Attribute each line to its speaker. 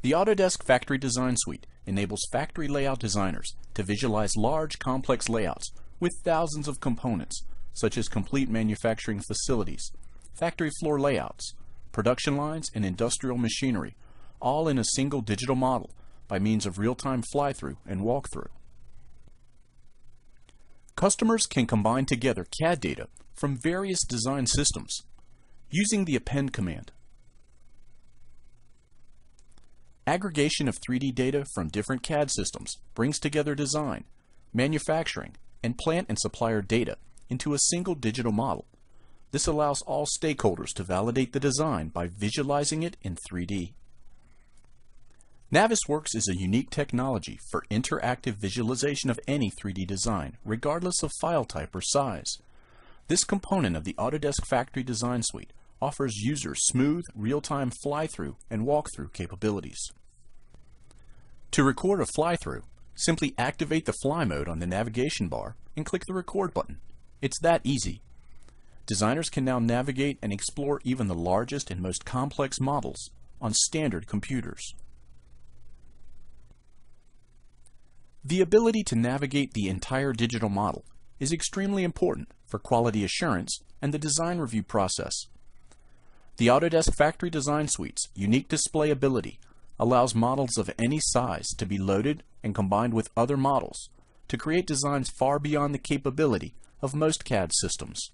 Speaker 1: The Autodesk Factory Design Suite enables factory layout designers to visualize large, complex layouts with thousands of components, such as complete manufacturing facilities, factory floor layouts, production lines, and industrial machinery, all in a single digital model by means of real-time fly-through and walkthrough. Customers can combine together CAD data from various design systems using the append command. Aggregation of 3D data from different CAD systems brings together design, manufacturing, and plant and supplier data into a single digital model. This allows all stakeholders to validate the design by visualizing it in 3D. Navisworks is a unique technology for interactive visualization of any 3D design, regardless of file type or size. This component of the Autodesk Factory Design Suite offers users smooth, real-time fly-through and walk-through capabilities. To record a fly-through, simply activate the fly mode on the navigation bar and click the record button. It's that easy. Designers can now navigate and explore even the largest and most complex models on standard computers. The ability to navigate the entire digital model is extremely important for quality assurance and the design review process. The Autodesk Factory Design Suite's unique display ability allows models of any size to be loaded and combined with other models to create designs far beyond the capability of most CAD systems.